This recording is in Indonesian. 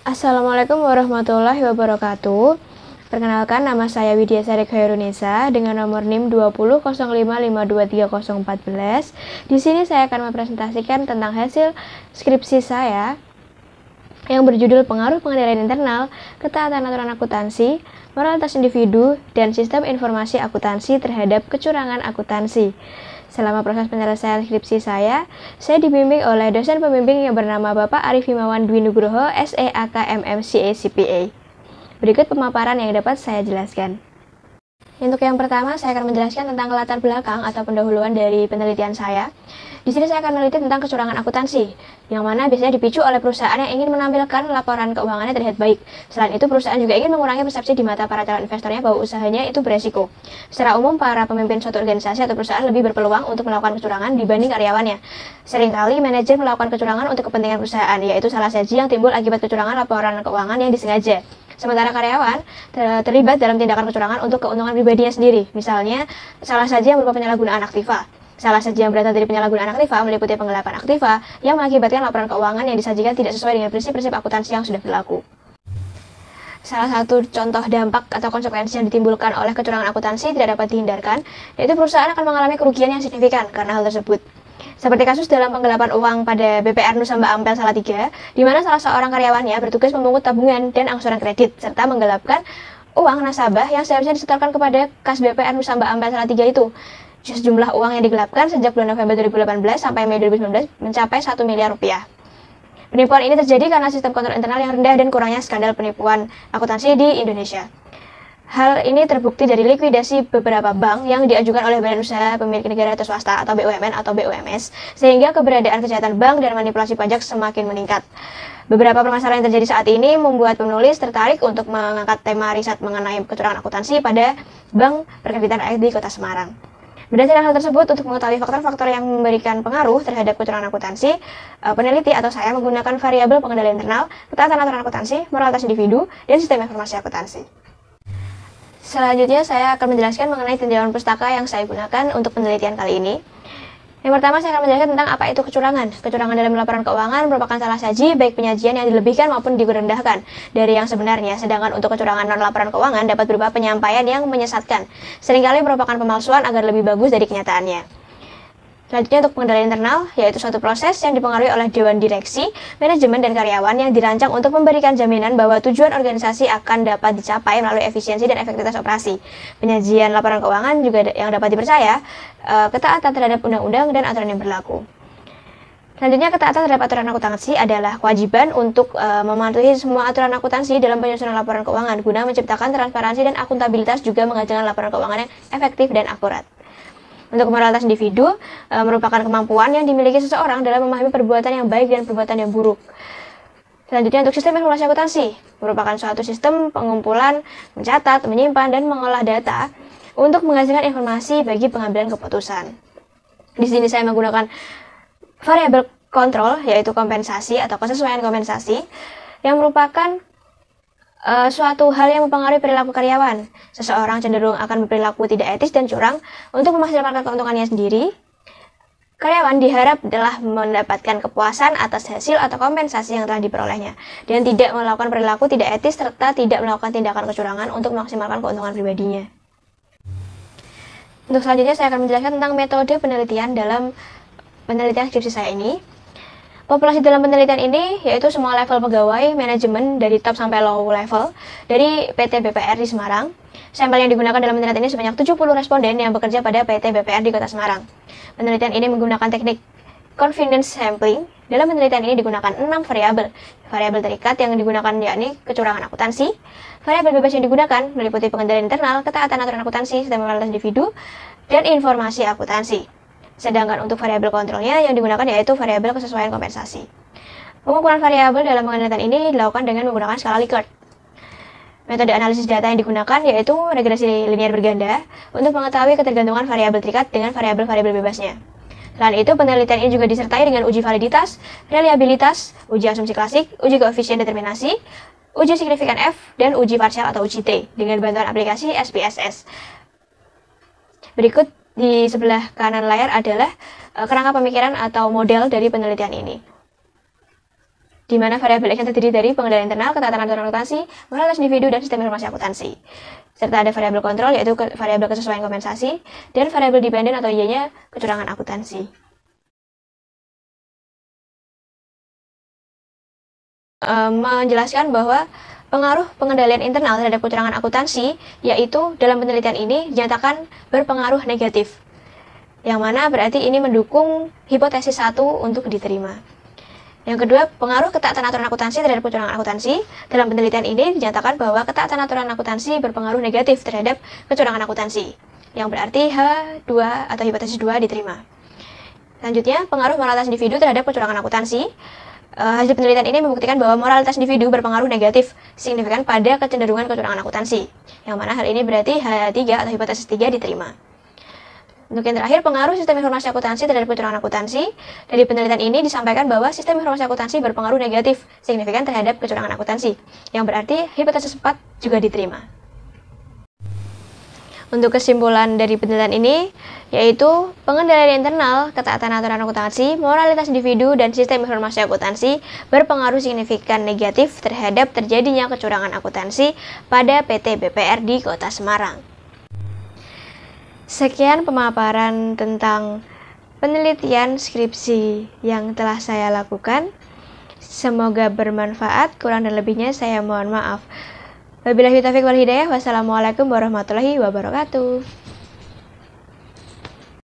Assalamualaikum warahmatullahi wabarakatuh. Perkenalkan, nama saya Widya Sari Khairunisa dengan nomor NIM 20.05523014. Di sini saya akan mempresentasikan tentang hasil skripsi saya yang berjudul Pengaruh Pengendalian Internal, Ketaatan Aturan Akuntansi, Moralitas Individu, dan Sistem Informasi Akuntansi terhadap Kecurangan Akuntansi. Selama proses penyelesaian skripsi saya dibimbing oleh dosen pembimbing yang bernama Bapak Arif Himawan Dwi Nugroho, SEAK MMCA CPA. Berikut pemaparan yang dapat saya jelaskan. Untuk yang pertama, saya akan menjelaskan tentang latar belakang atau pendahuluan dari penelitian saya. Di sini saya akan meneliti tentang kecurangan akuntansi, yang mana biasanya dipicu oleh perusahaan yang ingin menampilkan laporan keuangannya terlihat baik. Selain itu, perusahaan juga ingin mengurangi persepsi di mata para calon investornya bahwa usahanya itu beresiko. Secara umum, para pemimpin suatu organisasi atau perusahaan lebih berpeluang untuk melakukan kecurangan dibanding karyawannya. Seringkali, manajer melakukan kecurangan untuk kepentingan perusahaan, yaitu salah saji yang timbul akibat kecurangan laporan keuangan yang disengaja. Sementara karyawan terlibat dalam tindakan kecurangan untuk keuntungan pribadinya sendiri. Misalnya, salah saji yang berupa penyalahgunaan aktiva. Salah saji yang berasal dari penyalahgunaan aktiva meliputi penggelapan aktiva yang mengakibatkan laporan keuangan yang disajikan tidak sesuai dengan prinsip-prinsip akuntansi yang sudah berlaku. Salah satu contoh dampak atau konsekuensi yang ditimbulkan oleh kecurangan akuntansi tidak dapat dihindarkan, yaitu perusahaan akan mengalami kerugian yang signifikan karena hal tersebut. Seperti kasus dalam penggelapan uang pada BPR Nusa Mbak Ampel Salatiga, di mana salah seorang karyawannya bertugas memungut tabungan dan angsuran kredit, serta menggelapkan uang nasabah yang seharusnya disetorkan kepada kas BPR Nusa Mbak Ampel Salatiga itu. Sejumlah uang yang digelapkan sejak bulan November 2018 sampai Mei 2019 mencapai 1 miliar rupiah. Penipuan ini terjadi karena sistem kontrol internal yang rendah dan kurangnya skandal penipuan akuntansi di Indonesia. Hal ini terbukti dari likuidasi beberapa bank yang diajukan oleh badan usaha pemilik negara atau swasta atau BUMN atau BUMS, sehingga keberadaan kejahatan bank dan manipulasi pajak semakin meningkat. Beberapa permasalahan yang terjadi saat ini membuat penulis tertarik untuk mengangkat tema riset mengenai kecurangan akuntansi pada Bank Perkreditan Rakyat di Kota Semarang. Berdasarkan hal tersebut, untuk mengetahui faktor-faktor yang memberikan pengaruh terhadap kecurangan akuntansi, peneliti atau saya menggunakan variabel pengendalian internal, ketaatan aturan akuntansi, moralitas individu, dan sistem informasi akuntansi. Selanjutnya, saya akan menjelaskan mengenai tinjauan pustaka yang saya gunakan untuk penelitian kali ini. Yang pertama, saya akan menjelaskan tentang apa itu kecurangan. Kecurangan dalam laporan keuangan merupakan salah saji, baik penyajian yang dilebihkan maupun direndahkan dari yang sebenarnya. Sedangkan untuk kecurangan non-laporan keuangan dapat berupa penyampaian yang menyesatkan, seringkali merupakan pemalsuan agar lebih bagus dari kenyataannya. Selanjutnya, untuk pengendalian internal, yaitu suatu proses yang dipengaruhi oleh dewan direksi, manajemen, dan karyawan yang dirancang untuk memberikan jaminan bahwa tujuan organisasi akan dapat dicapai melalui efisiensi dan efektivitas operasi. Penyajian laporan keuangan juga yang dapat dipercaya, ketaatan terhadap undang-undang dan aturan yang berlaku. Selanjutnya, ketaatan terhadap aturan akuntansi adalah kewajiban untuk mematuhi semua aturan akuntansi dalam penyusunan laporan keuangan guna menciptakan transparansi dan akuntabilitas, juga menghasilkan laporan keuangan yang efektif dan akurat. Untuk moralitas individu, merupakan kemampuan yang dimiliki seseorang dalam memahami perbuatan yang baik dan perbuatan yang buruk. Selanjutnya, untuk sistem informasi akuntansi, merupakan suatu sistem pengumpulan, mencatat, menyimpan, dan mengolah data untuk menghasilkan informasi bagi pengambilan keputusan. Di sini saya menggunakan variabel kontrol, yaitu kompensasi atau kesesuaian kompensasi, yang merupakan suatu hal yang mempengaruhi perilaku karyawan. Seseorang cenderung akan berperilaku tidak etis dan curang untuk memaksimalkan keuntungannya sendiri. Karyawan diharap telah mendapatkan kepuasan atas hasil atau kompensasi yang telah diperolehnya, dan tidak melakukan perilaku tidak etis serta tidak melakukan tindakan kecurangan untuk memaksimalkan keuntungan pribadinya. Untuk selanjutnya, saya akan menjelaskan tentang metode penelitian dalam penelitian skripsi saya ini. Populasi dalam penelitian ini yaitu semua level pegawai manajemen dari top sampai low level dari PT BPR di Semarang. Sampel yang digunakan dalam penelitian ini sebanyak 70 responden yang bekerja pada PT BPR di Kota Semarang. Penelitian ini menggunakan teknik confidence sampling. Dalam penelitian ini digunakan 6 variabel. Variabel terikat yang digunakan yakni kecurangan akuntansi. Variabel bebas yang digunakan meliputi pengendalian internal, ketaatan aturan akuntansi, sistem moralitas individu, dan informasi akuntansi. Sedangkan untuk variabel kontrolnya yang digunakan yaitu variabel kesesuaian kompensasi. Pengukuran variabel dalam penelitian ini dilakukan dengan menggunakan skala Likert. Metode analisis data yang digunakan yaitu regresi linear berganda untuk mengetahui ketergantungan variabel terikat dengan variabel-variabel bebasnya. Selain itu, penelitian ini juga disertai dengan uji validitas, reliabilitas, uji asumsi klasik, uji koefisien determinasi, uji signifikan F, dan uji parsial atau uji T dengan bantuan aplikasi SPSS. Berikut di sebelah kanan layar adalah kerangka pemikiran atau model dari penelitian ini. di mana variabel X yang terdiri dari pengendalian internal, ketaatan aturan akuntansi, moralitas individu, dan sistem informasi akuntansi. Serta ada variabel kontrol, yaitu variabel kesesuaian kompensasi, dan variabel dependen atau Y-nya kecurangan akuntansi. Menjelaskan bahwa pengaruh pengendalian internal terhadap kecurangan akuntansi, yaitu dalam penelitian ini dinyatakan berpengaruh negatif, yang mana berarti ini mendukung hipotesis 1 untuk diterima. Yang kedua, pengaruh ketaatan aturan akuntansi terhadap kecurangan akuntansi. Dalam penelitian ini dinyatakan bahwa ketaatan aturan akuntansi berpengaruh negatif terhadap kecurangan akuntansi, yang berarti H2 atau hipotesis 2 diterima. Selanjutnya, pengaruh moralitas individu terhadap kecurangan akuntansi. Hasil penelitian ini membuktikan bahwa moralitas individu berpengaruh negatif signifikan pada kecenderungan kecurangan akuntansi, yang mana hal ini berarti H3 atau hipotesis 3 diterima. Untuk yang terakhir, pengaruh sistem informasi akuntansi terhadap kecurangan akuntansi. Dari penelitian ini disampaikan bahwa sistem informasi akuntansi berpengaruh negatif signifikan terhadap kecurangan akuntansi, yang berarti hipotesis 4 juga diterima. Untuk kesimpulan dari penelitian ini, yaitu pengendalian internal, ketaatan aturan akuntansi, moralitas individu, dan sistem informasi akuntansi berpengaruh signifikan negatif terhadap terjadinya kecurangan akuntansi pada PT BPR di Kota Semarang. Sekian pemaparan tentang penelitian skripsi yang telah saya lakukan. Semoga bermanfaat, kurang dan lebihnya saya mohon maaf. Wabillahi taufiq wal hidayah. Wassalamualaikum warahmatullahi wabarakatuh.